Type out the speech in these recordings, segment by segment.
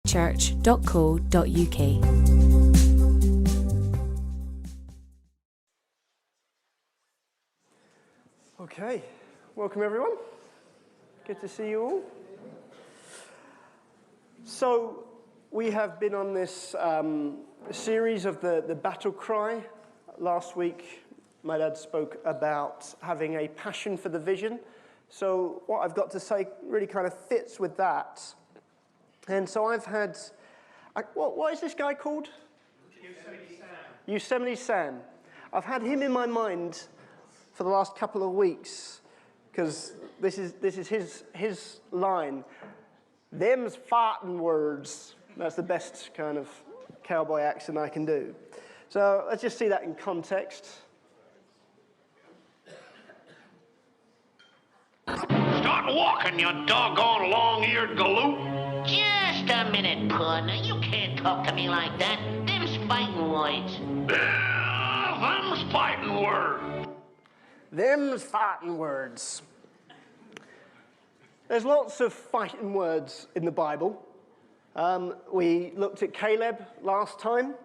Okay, welcome everyone. Good to see you all. So we have been on this series of the battle cry. Last week, my dad spoke about having a passion for the vision. So what I've got to say really kind of fits with that. And so I've had, what is this guy called? Yosemite Sam. I've had him in my mind for the last couple of weeks, because this is his line. Them's fighting words. That's the best kind of cowboy accent I can do. So let's just see that in context. Start walking, you doggone long-eared galoot. Just a minute, partner. You can't talk to me like that. Them's fighting words. Them's fighting words. Them's fighting words. There's lots of fighting words in the Bible. We looked at Caleb last time.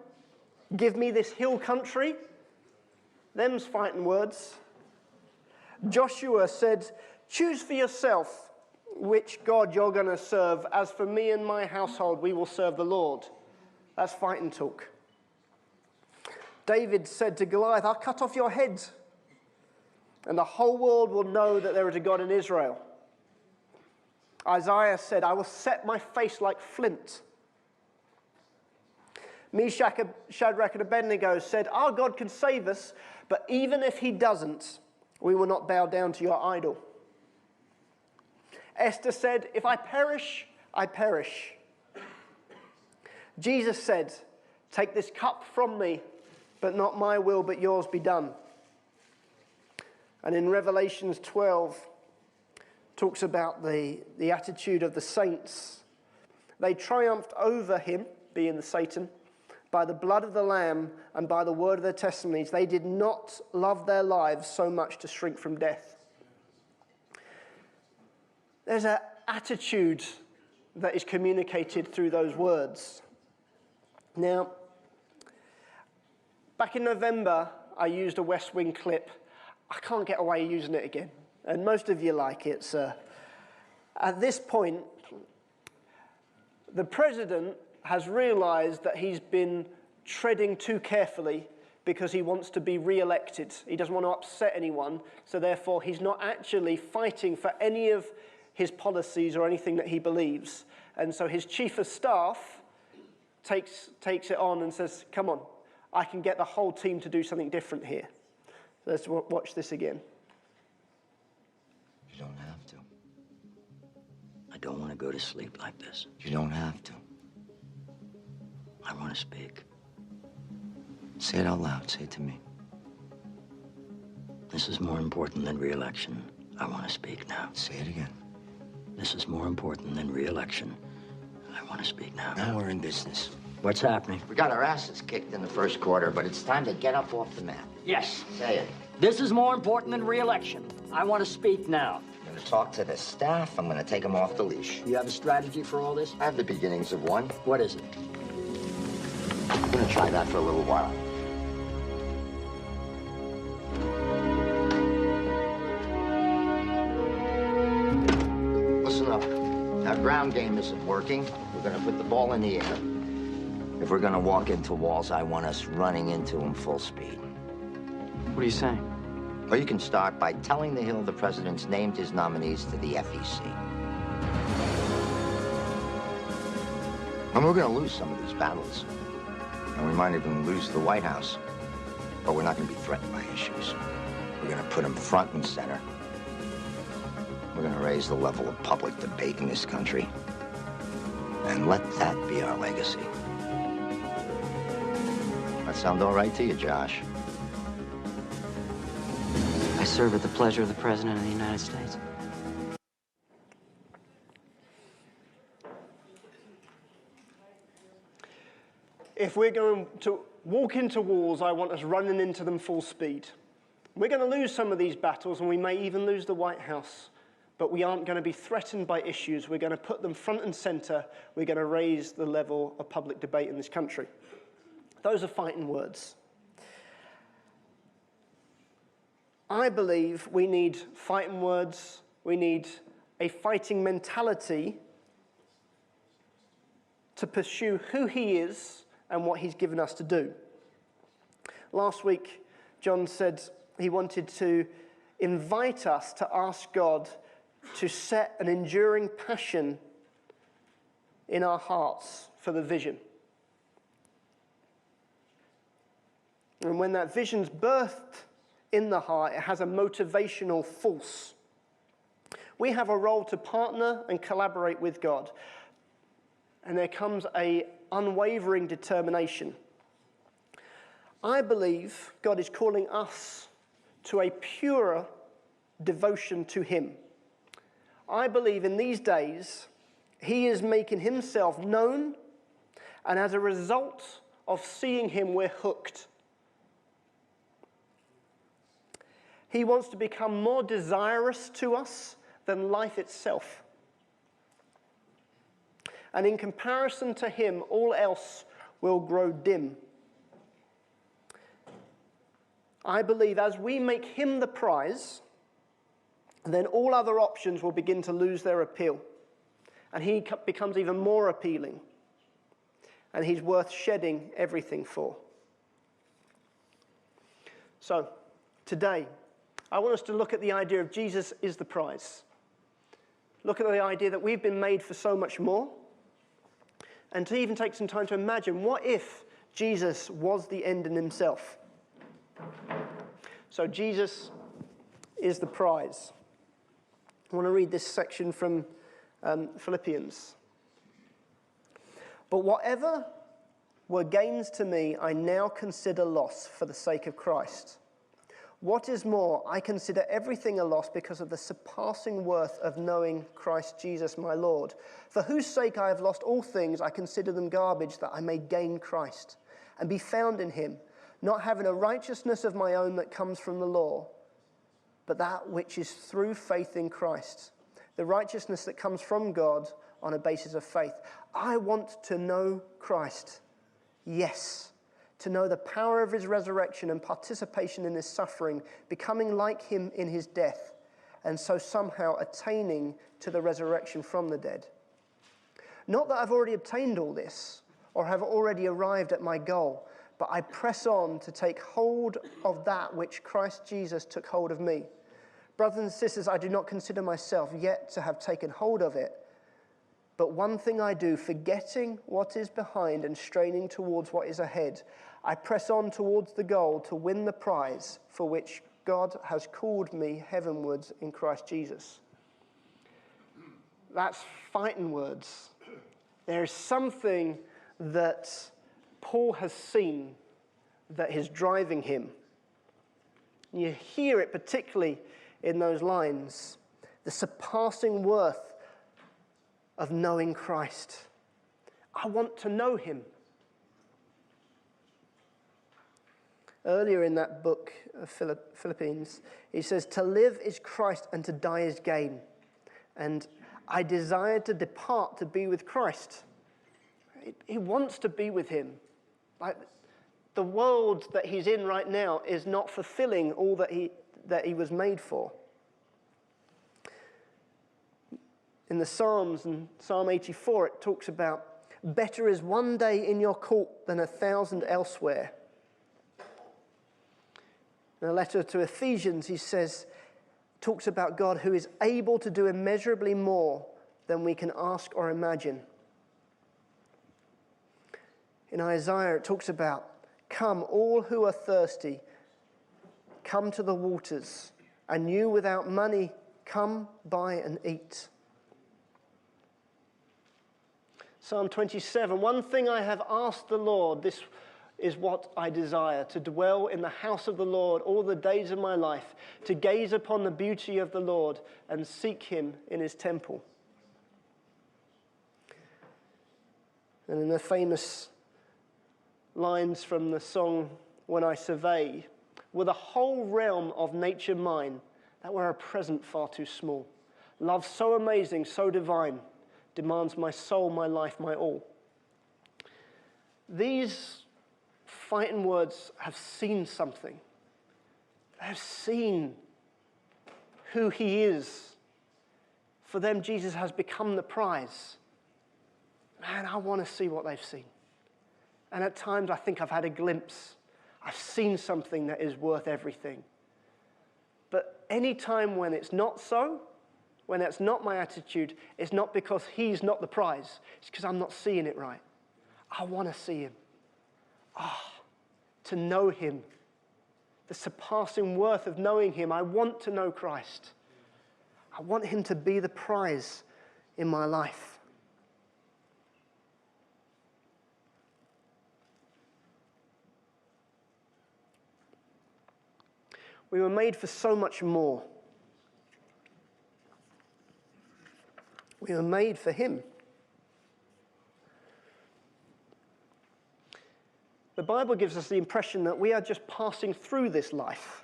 Give me this hill country. Them's fighting words. Joshua said, choose for yourself which God you're going to serve. As for me and my household, we will serve the Lord. That's fighting talk. David said to Goliath, I'll cut off your head, and the whole world will know that there is a God in Israel. Isaiah said, I will set my face like flint. Meshach, Shadrach, and Abednego said, our God can save us, but even if he doesn't, we will not bow down to your idol. Esther said, if I perish, I perish. Jesus said, take this cup from me, but not my will, but yours be done. And in Revelations 12, talks about the attitude of the saints. They triumphed over him, being the Satan, by the blood of the Lamb and by the word of their testimonies. They did not love their lives so much to shrink from death. There's an attitude that is communicated through those words. Now, back in November, I used a West Wing clip. I can't get away using it again. And most of you like it, so at this point, the president has realized that he's been treading too carefully because he wants to be re-elected. He doesn't want to upset anyone, so therefore he's not actually fighting for any of his policies or anything that he believes. And so his chief of staff takes it on and says, come on, I can get the whole team to do something different here. Let's watch this again. You don't have to. I don't want to go to sleep like this. You don't have to. I want to speak. Say it out loud. Say it to me. This is more important than re-election. I want to speak now. Say it again. This is more important than re-election. I want to speak now. Now we're in business. What's happening? We got our asses kicked in the first quarter, but it's time to get up off the mat. Yes. Say it. This is more important than re-election. I want to speak now. I'm going to talk to the staff. I'm going to take them off the leash. You have a strategy for all this? I have the beginnings of one. What is it? I'm going to try that for a little while. Listen up. Our ground game isn't working. We're going to put the ball in the air. If we're going to walk into walls, I want us running into them full speed. What are you saying? Or you can start by telling the Hill the president's named his nominees to the FEC. And we're going to lose some of these battles. And we might even lose the White House. But we're not going to be threatened by issues. We're going to put them front and center. We're going to raise the level of public debate in this country. And let that be our legacy. That sound all right to you, Josh? I serve at the pleasure of the President of the United States. If we're going to walk into walls, I want us running into them full speed. We're going to lose some of these battles, and we may even lose the White House. but we aren't going to be threatened by issues. We're going to put them front and center. We're going to raise the level of public debate in this country. Those are fighting words. I believe we need fighting words. We need a fighting mentality to pursue who he is and what he's given us to do. Last week, John said he wanted to invite us to ask God to set an enduring passion in our hearts for the vision. And when that vision's birthed in the heart, it has a motivational force. We have a role to partner and collaborate with God. And there comes an unwavering determination. I believe God is calling us to a purer devotion to him. I believe in these days, he is making himself known, and as a result of seeing him, we're hooked. He wants to become more desirous to us than life itself. And in comparison to him, all else will grow dim. I believe as we make him the prize, then all other options will begin to lose their appeal. And he becomes even more appealing. And he's worth shedding everything for. So, today, I want us to look at the idea of Jesus is the prize. Look at the idea that we've been made for so much more. And to even take some time to imagine, what if Jesus was the end in himself? So Jesus is the prize. I want to read this section from Philippians. But whatever were gains to me, I now consider loss for the sake of Christ. What is more, I consider everything a loss because of the surpassing worth of knowing Christ Jesus my Lord, for whose sake I have lost all things. I consider them garbage, that I may gain Christ and be found in him, not having a righteousness of my own that comes from the law, but that which is through faith in Christ, the righteousness that comes from God on a basis of faith. I want to know Christ, yes, to know the power of his resurrection and participation in his suffering, becoming like him in his death, and so somehow attaining to the resurrection from the dead. Not that I've already obtained all this, or have already arrived at my goal, but I press on to take hold of that which Christ Jesus took hold of me. Brothers and sisters, I do not consider myself yet to have taken hold of it, but one thing I do, forgetting what is behind and straining towards what is ahead, I press on towards the goal to win the prize for which God has called me heavenwards in Christ Jesus. That's fighting words. There is something that Paul has seen that is driving him. You hear it particularly in those lines. The surpassing worth of knowing Christ. I want to know him. Earlier in that book of Philippians, he says, to live is Christ and to die is gain. And I desire to depart to be with Christ. He wants to be with him. Like, the world that he's in right now is not fulfilling all that he was made for. In the Psalms, in Psalm 84, it talks about, better is one day in your court than 1,000 elsewhere. In a letter to Ephesians, he talks about God who is able to do immeasurably more than we can ask or imagine. In Isaiah, it talks about, come, all who are thirsty, come to the waters, and you without money, come, buy and eat. Psalm 27, one thing I have asked the Lord, this is what I desire, to dwell in the house of the Lord all the days of my life, to gaze upon the beauty of the Lord and seek him in his temple. And in the famous lines from the song, When I Survey, were the whole realm of nature mine, that were a present far too small. Love so amazing, so divine, demands my soul, my life, my all. These fighting words have seen something. They have seen who he is. For them, Jesus has become the prize. Man, I want to see what they've seen. And at times, I think I've had a glimpse. I've seen something that is worth everything. But any time when it's not so, when that's not my attitude, it's not because he's not the prize. It's because I'm not seeing it right. I want to see him. To know him. The surpassing worth of knowing him. I want to know Christ. I want him to be the prize in my life. We were made for so much more. We were made for him. The Bible gives us the impression that we are just passing through this life.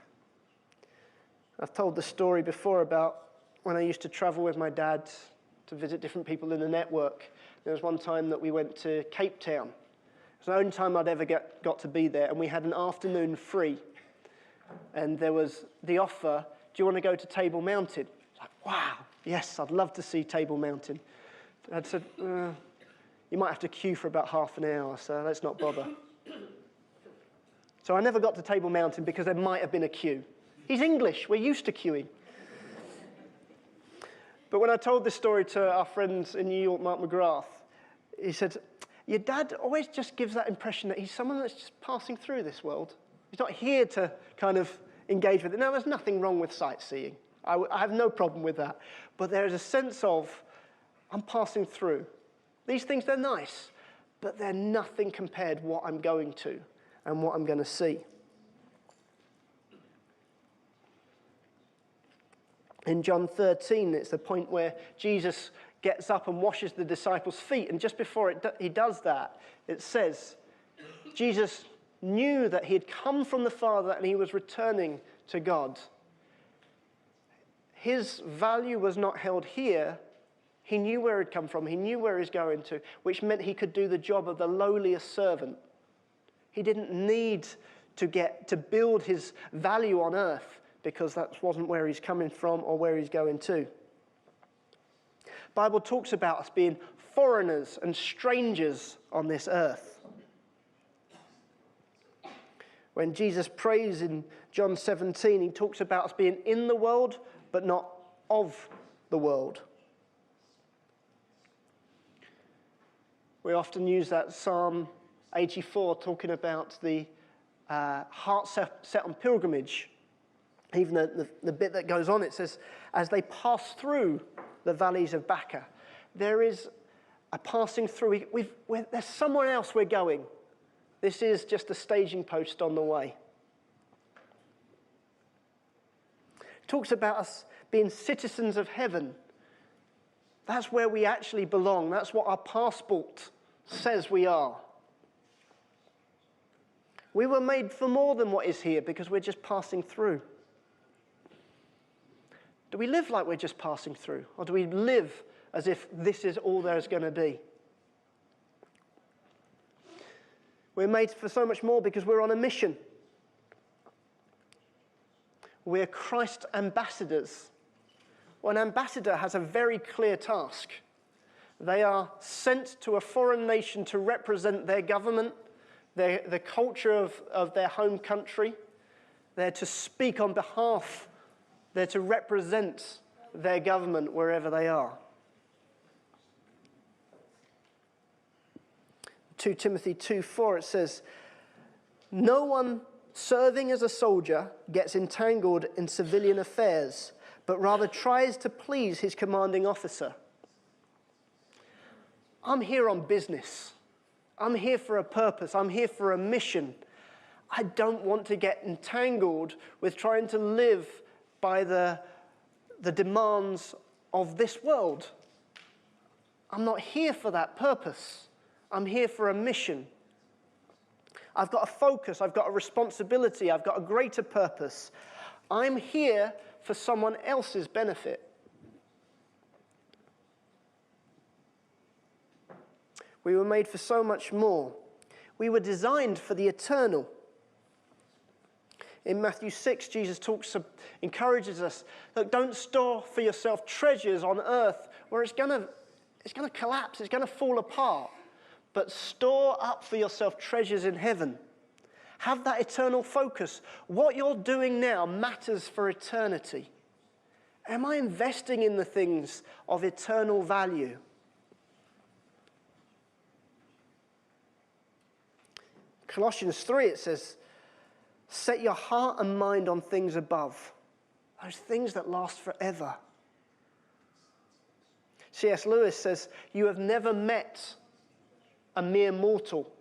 I've told the story before about when I used to travel with my dad to visit different people in the network. There was one time that we went to Cape Town. It was the only time I'd ever got to be there, and we had an afternoon free. And there was the offer, do you want to go to Table Mountain? It's like, wow, yes, I'd love to see Table Mountain. Dad said, you might have to queue for about half an hour, so let's not bother. So I never got to Table Mountain because there might have been a queue. He's English, we're used to queuing. But when I told this story to our friends in New York, Mark McGrath, he said, your dad always just gives that impression that he's someone that's just passing through this world. He's not here to kind of engage with it. Now, there's nothing wrong with sightseeing. I have no problem with that. But there is a sense of, I'm passing through. These things, they're nice, but they're nothing compared to what I'm going to and what I'm going to see. In John 13, it's the point where Jesus gets up and washes the disciples' feet. And just before he does that, it says, Jesus knew that he had come from the Father and he was returning to God. His value was not held here. He knew where he'd come from. He knew where he's going to, which meant he could do the job of the lowliest servant. He didn't need to build his value on earth because that wasn't where he's coming from or where he's going to. The Bible talks about us being foreigners and strangers on this earth. When Jesus prays in John 17, he talks about us being in the world, but not of the world. We often use that Psalm 84 talking about the heart set on pilgrimage. Even the bit that goes on, it says, as they pass through the valleys of Baca, there is a passing through. There's somewhere else we're going. This is just a staging post on the way. It talks about us being citizens of heaven. That's where we actually belong. That's what our passport says we are. We were made for more than what is here because we're just passing through. Do we live like we're just passing through? Or do we live as if this is all there's going to be? We're made for so much more because we're on a mission. We're Christ ambassadors. Well, an ambassador has a very clear task. They are sent to a foreign nation to represent their government, the culture of their home country. They're to speak on behalf, they're to represent their government wherever they are. 2 Timothy 2:4, it says, no one serving as a soldier gets entangled in civilian affairs, but rather tries to please his commanding officer. I'm here on business. I'm here for a purpose. I'm here for a mission. I don't want to get entangled with trying to live by the demands of this world. I'm not here for that purpose. I'm here for a mission. I've got a focus. I've got a responsibility. I've got a greater purpose. I'm here for someone else's benefit. We were made for so much more. We were designed for the eternal. In Matthew 6, Jesus encourages us that don't store for yourself treasures on earth where it's going to collapse, it's going to fall apart. But store up for yourself treasures in heaven. Have that eternal focus. What you're doing now matters for eternity. Am I investing in the things of eternal value? Colossians 3, it says, set your heart and mind on things above, those things that last forever. C.S. Lewis says, you have never met a mere mortal.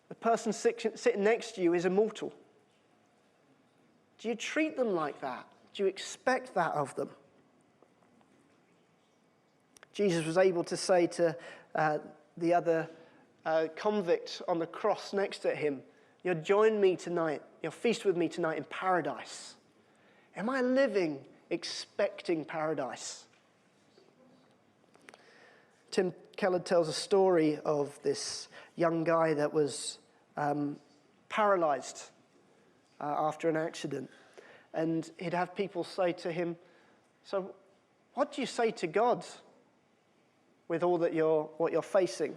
The person sitting next to you is immortal. Do you treat them like that? Do you expect that of them? Jesus was able to say to the other convict on the cross next to him, you'll join me tonight, you'll feast with me tonight in paradise. Am I living expecting paradise? Tim Keller tells a story of this young guy that was paralyzed after an accident. And he'd have people say to him, so what do you say to God with all that what you're facing?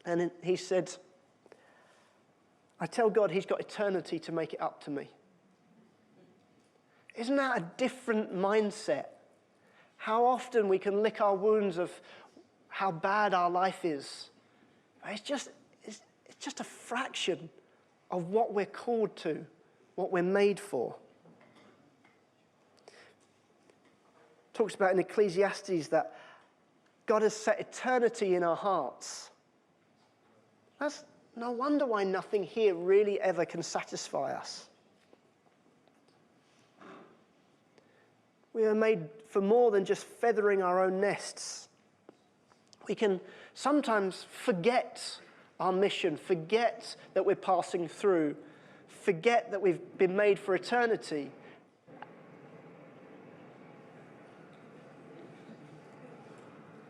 And he said, I tell God he's got eternity to make it up to me. Isn't that a different mindset? How often we can lick our wounds of how bad our life is. It's just a fraction of what we're called to, what we're made for. Talks about in Ecclesiastes that God has set eternity in our hearts. That's no wonder why nothing here really ever can satisfy us. We are made for more than just feathering our own nests. We can sometimes forget our mission, forget that we're passing through, forget that we've been made for eternity.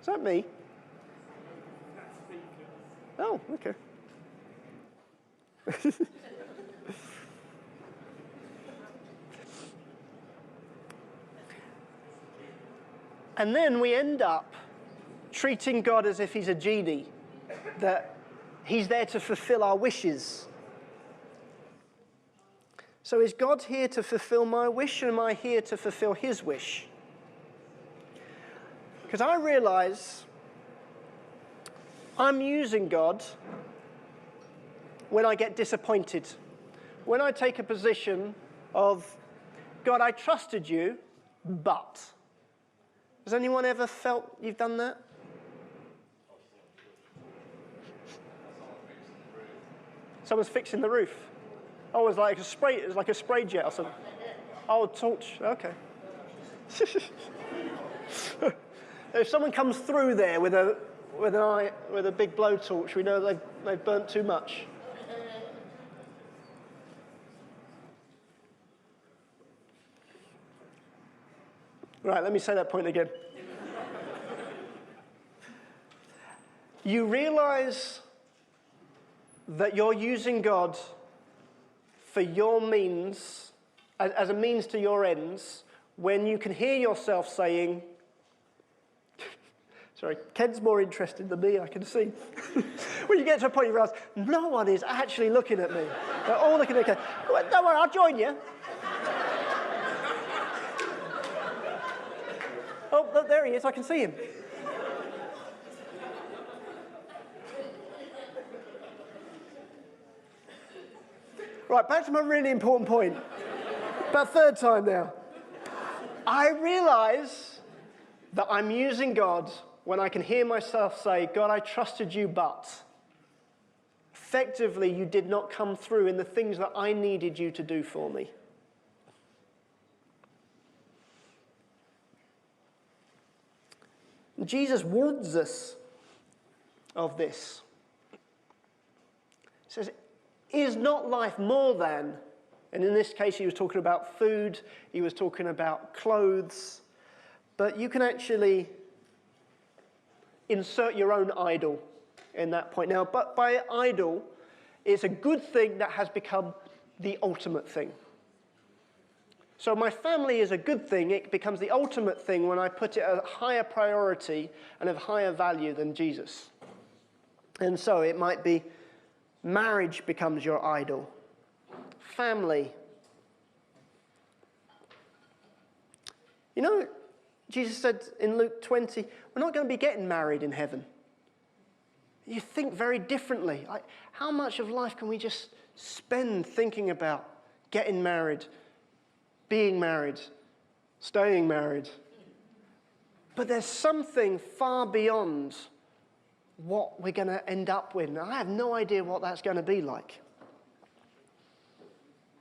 Is that me? Oh, okay. And then we end up treating God as if he's a genie, that he's there to fulfill our wishes. So is God here to fulfill my wish, or am I here to fulfill his wish? Because I realize I'm using God when I get disappointed. When I take a position of, God, I trusted you, but. Has anyone ever felt you've done that? Someone's fixing the roof. Oh, it was like a spray jet or something. Oh, a torch. Okay. If someone comes through there with a big blowtorch, we know they've burnt too much. Right, let me say that point again. You realize that you're using God for your means, as a means to your ends, when you can hear yourself saying, sorry, Ken's more interested than me, I can see. When you get to a point you realize, no one is actually looking at me. They're all looking at Ken. Don't worry, I'll join you. Oh, look, there he is, I can see him. Right, back to my really important point. About third time now. I realize that I'm using God when I can hear myself say, God, I trusted you, but effectively you did not come through in the things that I needed you to do for me. Jesus warns us of this. He says, is not life more than, and in this case he was talking about food, he was talking about clothes, but you can actually insert your own idol in that point. Now, but by idol, it's a good thing that has become the ultimate thing. So my family is a good thing. It becomes the ultimate thing when I put it at a higher priority and of higher value than Jesus. And so it might be marriage becomes your idol. Family. You know, Jesus said in Luke 20, we're not going to be getting married in heaven. You think very differently. How much of life can we just spend thinking about getting married, being married, staying married? But there's something far beyond what we're going to end up with. Now, I have no idea what that's going to be like.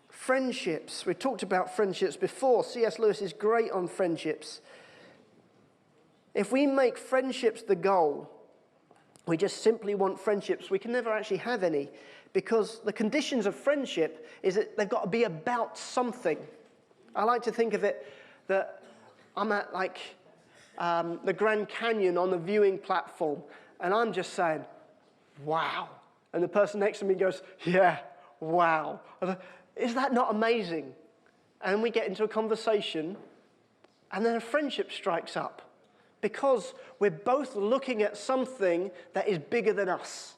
Friendships. We talked about friendships before. C.S. Lewis is great on friendships. If we make friendships the goal, we just simply want friendships, we can never actually have any, because the conditions of friendship is that they've got to be about something. I like to think of it that I'm at the Grand Canyon on the viewing platform, and I'm just saying, wow. And the person next to me goes, yeah, wow. Is that not amazing? And we get into a conversation, and then a friendship strikes up, because we're both looking at something that is bigger than us.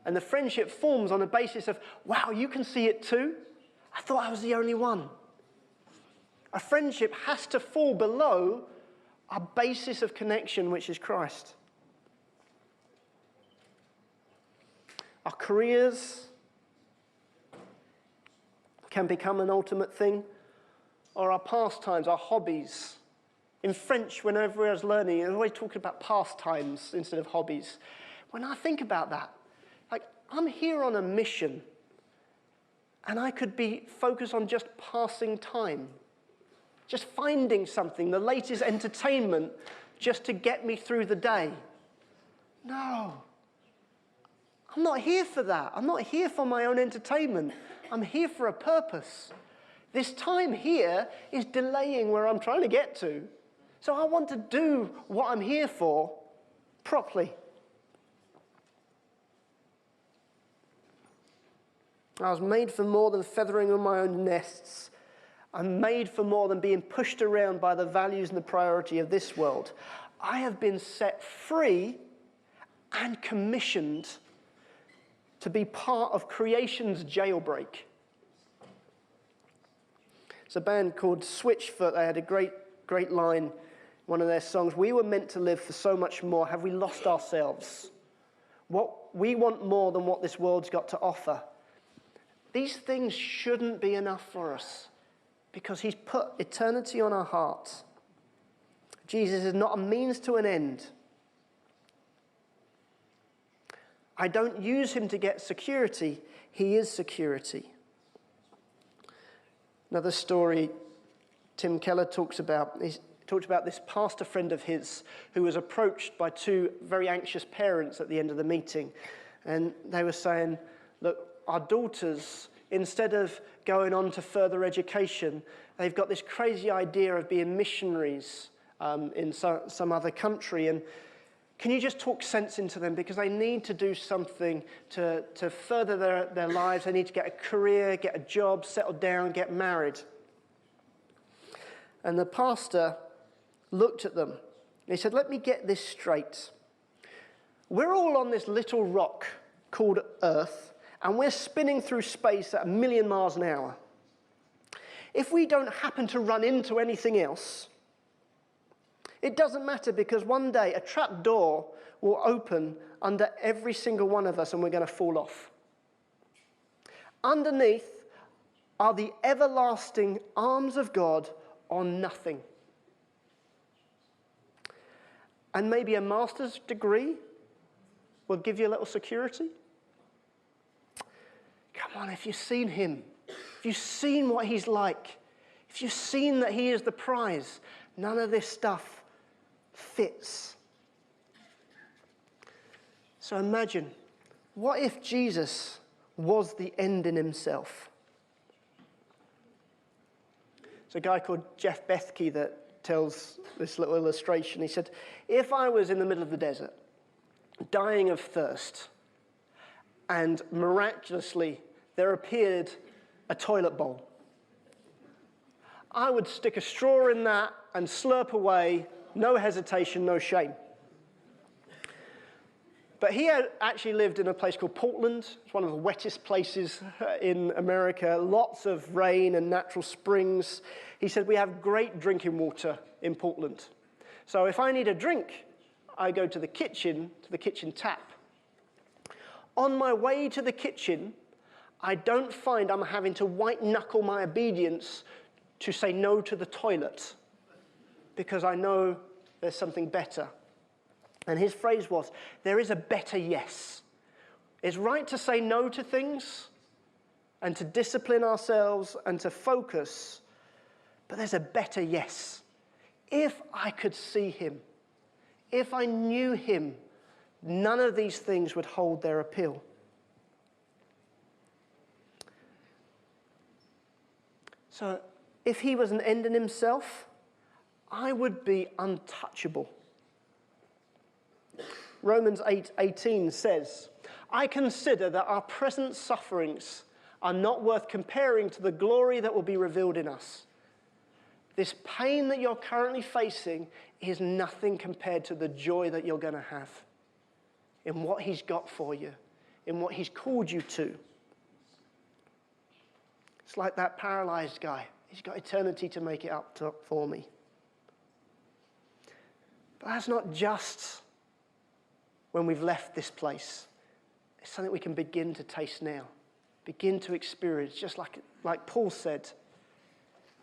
And the friendship forms on a basis of, wow, you can see it too? I thought I was the only one. A friendship has to fall below our basis of connection, which is Christ. Our careers can become an ultimate thing, or our pastimes, our hobbies. In French, whenever I was learning, I was always talking about pastimes instead of hobbies. When I think about that, I'm here on a mission, and I could be focused on just passing time, just finding something, the latest entertainment, just to get me through the day. No, I'm not here for that. I'm not here for my own entertainment. I'm here for a purpose. This time here is delaying where I'm trying to get to. So I want to do what I'm here for properly. I was made for more than feathering on my own nests. I'm made for more than being pushed around by the values and the priority of this world. I have been set free and commissioned to be part of creation's jailbreak. It's a band called Switchfoot. They had a great line, one of their songs. We were meant to live for so much more. Have we lost ourselves? We want more than what this world's got to offer. These things shouldn't be enough for us because he's put eternity on our hearts. Jesus is not a means to an end. I don't use him to get security. He is security. Another story Tim Keller talks about. He talked about this pastor friend of his who was approached by two very anxious parents at the end of the meeting. And they were saying, look, our daughters, instead of going on to further education, they've got this crazy idea of being missionaries in some other country. And can you just talk sense into them? Because they need to do something to further their lives. They need to get a career, get a job, settle down, get married. And the pastor looked at them. He said, let me get this straight. We're all on this little rock called Earth, and we're spinning through space at 1,000,000 miles an hour. If we don't happen to run into anything else, it doesn't matter, because one day a trap door will open under every single one of us and we're going to fall off. Underneath are the everlasting arms of God on nothing. And maybe a master's degree will give you a little security. Come on, if you've seen him, if you've seen what he's like, if you've seen that he is the prize, none of this stuff fits. So imagine, what if Jesus was the end in himself? There's a guy called Jeff Bethke that tells this little illustration. He said, if I was in the middle of the desert dying of thirst, and miraculously there appeared a toilet bowl. I would stick a straw in that and slurp away, no hesitation, no shame. But he had actually lived in a place called Portland. It's one of the wettest places in America, lots of rain and natural springs. He said, we have great drinking water in Portland. So if I need a drink, I go to the kitchen tap. On my way to the kitchen, I don't find I'm having to white-knuckle my obedience to say no to the toilet, because I know there's something better. And his phrase was, there is a better yes. It's right to say no to things and to discipline ourselves and to focus, but there's a better yes. If I could see him, if I knew him, none of these things would hold their appeal. So if he was an end in himself, I would be untouchable. Romans 8:18 says, I consider that our present sufferings are not worth comparing to the glory that will be revealed in us. This pain that you're currently facing is nothing compared to the joy that you're going to have in what he's got for you, in what he's called you to. It's like that paralyzed guy. He's got eternity to make it up for me. But that's not just when we've left this place. It's something we can begin to taste now, begin to experience, just like Paul said,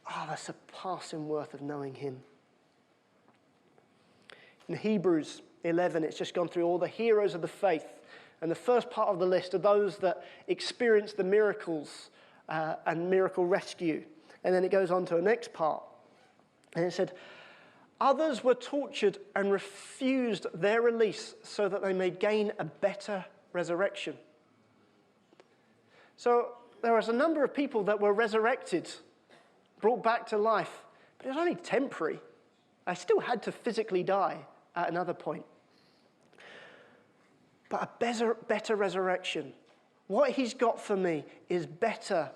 the surpassing worth of knowing him. In Hebrews 11, it's just gone through all the heroes of the faith. And the first part of the list are those that experienced the miracles and miracle rescue. And then it goes on to the next part. And it said, others were tortured and refused their release so that they may gain a better resurrection. So there was a number of people that were resurrected, brought back to life, but it was only temporary. I still had to physically die at another point. But a better resurrection. What he's got for me is better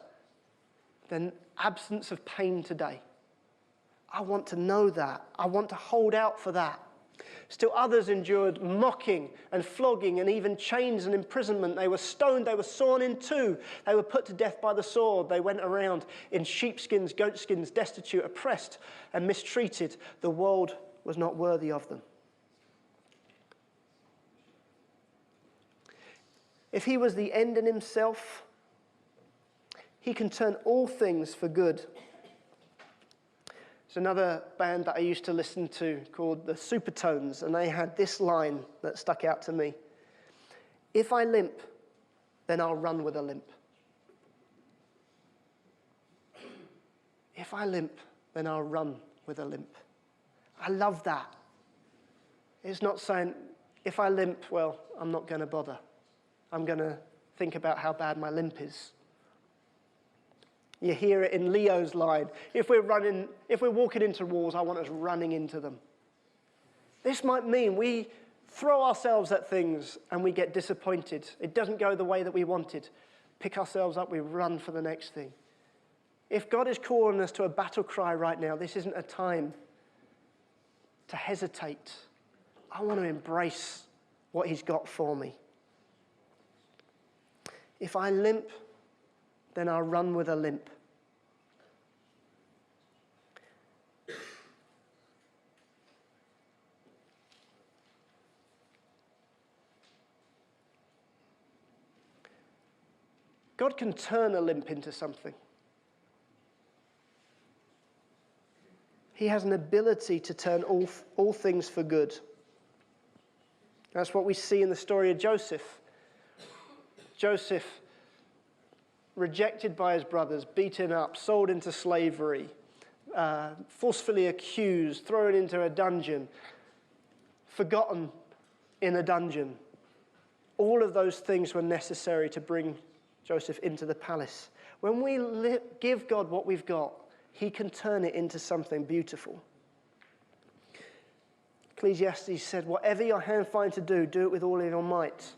than absence of pain today. I want to know that. I want to hold out for that. Still others endured mocking and flogging and even chains and imprisonment. They were stoned. They were sawn in two. They were put to death by the sword. They went around in sheepskins, goatskins, destitute, oppressed, and mistreated. The world was not worthy of them. If he was the end in himself, he can turn all things for good. There's another band that I used to listen to called the Supertones, and they had this line that stuck out to me. If I limp, then I'll run with a limp. If I limp, then I'll run with a limp. I love that. It's not saying, if I limp, well, I'm not going to bother. I'm going to think about how bad my limp is. You hear it in Leo's line. If we're walking into walls, I want us running into them. This might mean we throw ourselves at things and we get disappointed. It doesn't go the way that we wanted. Pick ourselves up, we run for the next thing. If God is calling us to a battle cry right now, this isn't a time to hesitate. I want to embrace what he's got for me. If I limp, then I'll run with a limp. God can turn a limp into something. He has an ability to turn all things for good. That's what we see in the story of Joseph. Joseph, rejected by his brothers, beaten up, sold into slavery, forcefully accused, thrown into a dungeon, forgotten in a dungeon. All of those things were necessary to bring Joseph into the palace. When we give God what we've got, he can turn it into something beautiful. Ecclesiastes said, whatever your hand finds to do, do it with all of your might.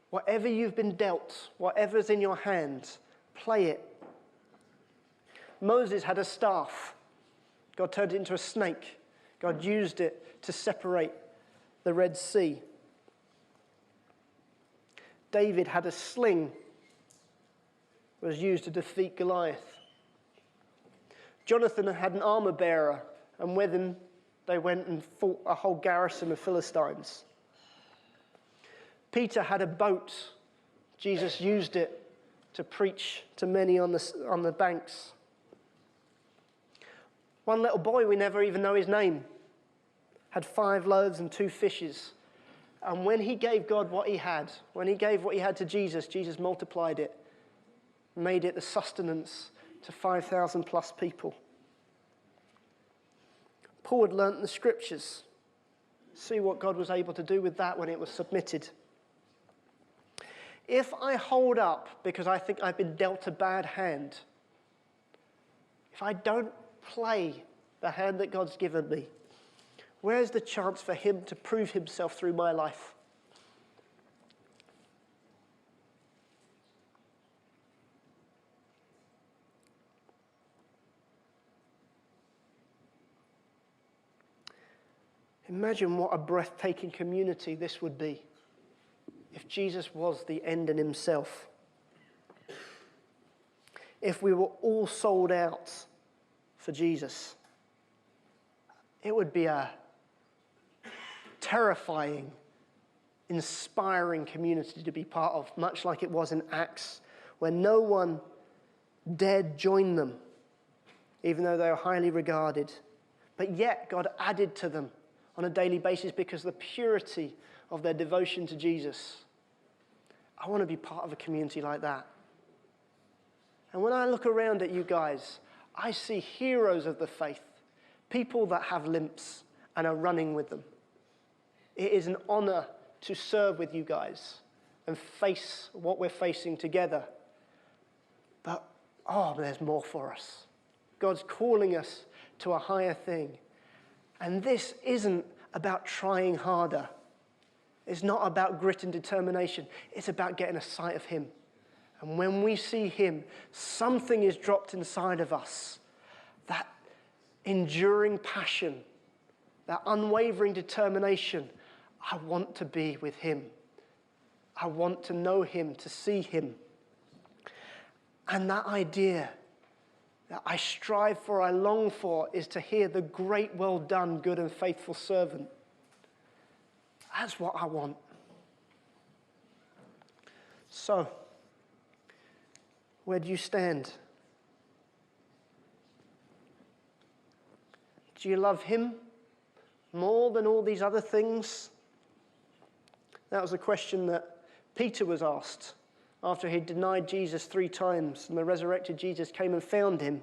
Whatever you've been dealt, whatever's in your hand, play it. Moses had a staff. God turned it into a snake. God used it to separate the Red Sea. David had a sling. It was used to defeat Goliath. Jonathan had an armor bearer, and with him they went and fought a whole garrison of Philistines. Peter had a boat. Jesus used it to preach to many on the banks. One little boy, we never even know his name, had 5 loaves and 2 fishes. And when he gave God what he had, when he gave what he had to Jesus, Jesus multiplied it, made it the sustenance to 5,000 plus people. Paul had learnt the scriptures. See what God was able to do with that when it was submitted. If I hold up because I think I've been dealt a bad hand, if I don't play the hand that God's given me, where's the chance for him to prove himself through my life? Imagine what a breathtaking community this would be if Jesus was the end in himself. If we were all sold out for Jesus. It would be a terrifying, inspiring community to be part of, much like it was in Acts, where no one dared join them, even though they were highly regarded. But yet God added to them on a daily basis because of the purity of their devotion to Jesus. I want to be part of a community like that. And when I look around at you guys, I see heroes of the faith, people that have limps and are running with them. It is an honor to serve with you guys and face what we're facing together. But, there's more for us. God's calling us to a higher thing. And this isn't about trying harder. It's not about grit and determination. It's about getting a sight of him. And when we see him, something is dropped inside of us. That enduring passion, that unwavering determination. I want to be with him. I want to know him, to see him. And that idea that I strive for, I long for, is to hear the great, well done, good and faithful servant. That's what I want. So, where do you stand? Do you love him more than all these other things? That was a question that Peter was asked after he'd denied Jesus 3 times and the resurrected Jesus came and found him.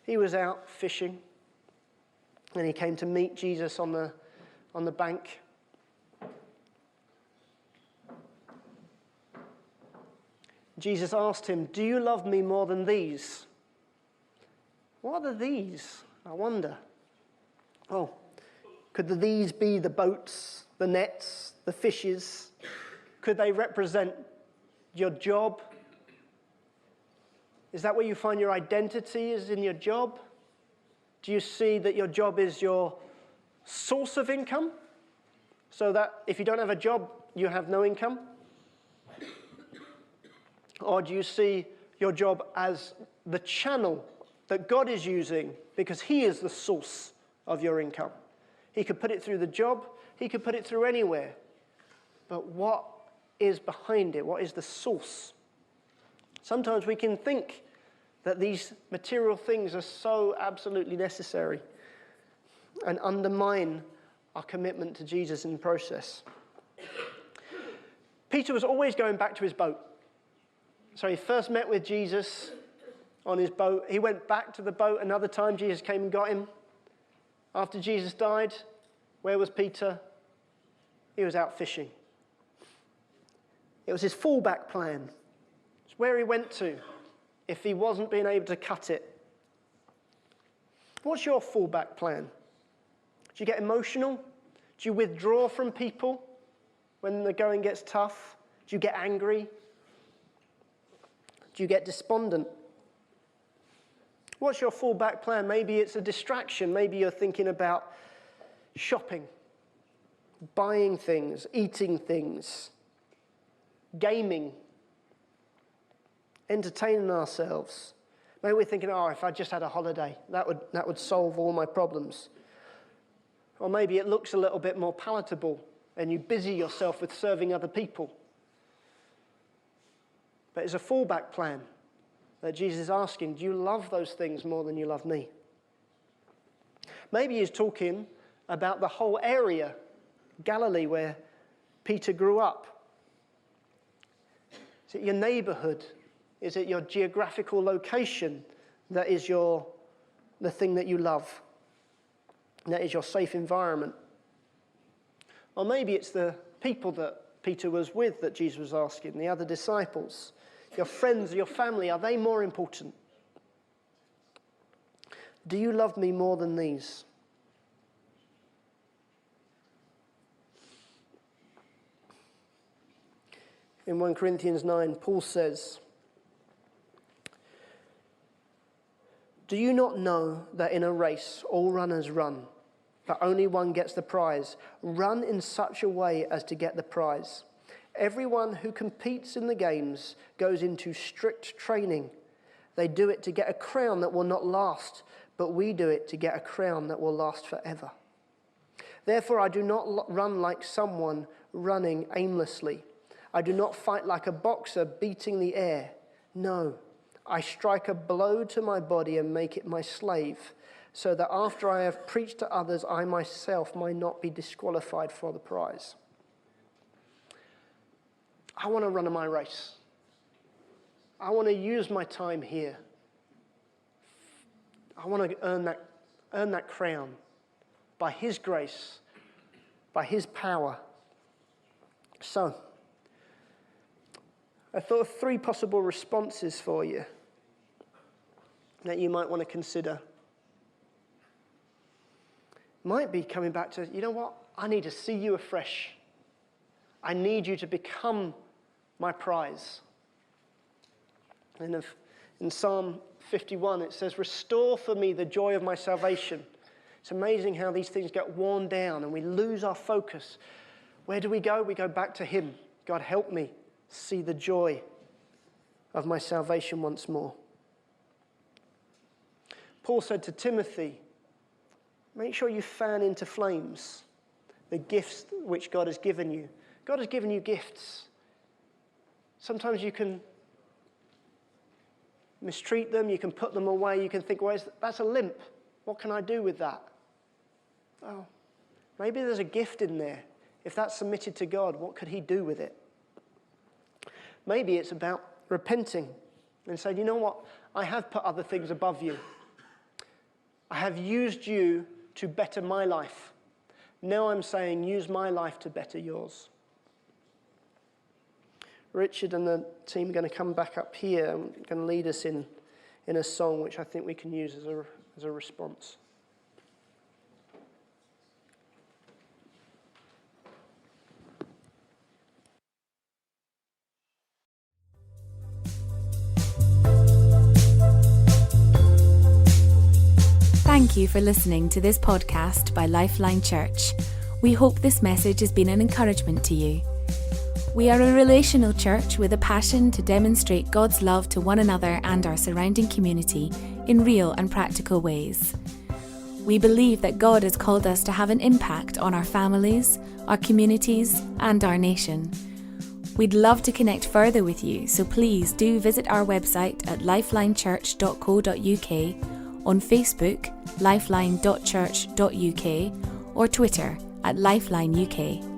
He was out fishing and he came to meet Jesus on the bank. Jesus asked him, "Do you love me more than these?" What are these? I wonder. Could these be the boats, the nets, the fishes? Could they represent your job? Is that where you find your identity, is in your job? Do you see that your job is your source of income? So that if you don't have a job, you have no income? Or do you see your job as the channel that God is using because he is the source of your income? He could put it through the job, he could put it through anywhere. But what is behind it? What is the source? Sometimes we can think that these material things are so absolutely necessary and undermine our commitment to Jesus in the process. Peter was always going back to his boat. So he first met with Jesus on his boat. He went back to the boat another time. Jesus came and got him. After Jesus died, where was Peter? He was out fishing. It was his fallback plan. It's where he went to if he wasn't being able to cut it. What's your fallback plan? Do you get emotional? Do you withdraw from people when the going gets tough? Do you get angry? Do you get despondent? What's your fallback plan? Maybe it's a distraction. Maybe you're thinking about shopping, buying things, eating things, gaming, entertaining ourselves. Maybe we're thinking, oh, if I just had a holiday, that would solve all my problems. Or maybe it looks a little bit more palatable and you busy yourself with serving other people. But it's a fallback plan that Jesus is asking, do you love those things more than you love me? Maybe he's talking about the whole area, Galilee, where Peter grew up. Is it your neighborhood? Is it your geographical location that is the thing that you love? That is your safe environment? Or maybe it's the people that Peter was with that Jesus was asking, the other disciples. Your friends, your family, are they more important? Do you love me more than these? In 1 Corinthians 9, Paul says, do you not know that in a race all runners run, but only one gets the prize? Run in such a way as to get the prize. Everyone who competes in the games goes into strict training. They do it to get a crown that will not last, but we do it to get a crown that will last forever. Therefore, I do not run like someone running aimlessly. I do not fight like a boxer beating the air. No, I strike a blow to my body and make it my slave, so that after I have preached to others, I myself might not be disqualified for the prize. I want to run my race. I want to use my time here. I want to earn that crown by His grace, by His power. So, I thought of 3 possible responses for you that you might want to consider. Might be coming back to, you know what? I need to see you afresh. I need you to become my prize. And in Psalm 51, it says, restore for me the joy of my salvation. It's amazing how these things get worn down and we lose our focus. Where do we go? We go back to Him. God, help me see the joy of my salvation once more. Paul said to Timothy, make sure you fan into flames the gifts which God has given you. God has given you gifts. Sometimes you can mistreat them, you can put them away, you can think, well, that's a limp. What can I do with that? Oh, maybe there's a gift in there. If that's submitted to God, what could He do with it? Maybe it's about repenting and saying, you know what? I have put other things above you. I have used you to better my life. Now I'm saying, use my life to better yours. Richard and the team are going to come back up here and going to lead us in a song which I think we can use as a response. Thank you for listening to this podcast by Lifeline Church. We hope this message has been an encouragement to you. We are a relational church with a passion to demonstrate God's love to one another and our surrounding community in real and practical ways. We believe that God has called us to have an impact on our families, our communities, and our nation. We'd love to connect further with you, so please do visit our website at lifelinechurch.co.uk, on Facebook, lifeline.church.uk, or Twitter at LifelineUK.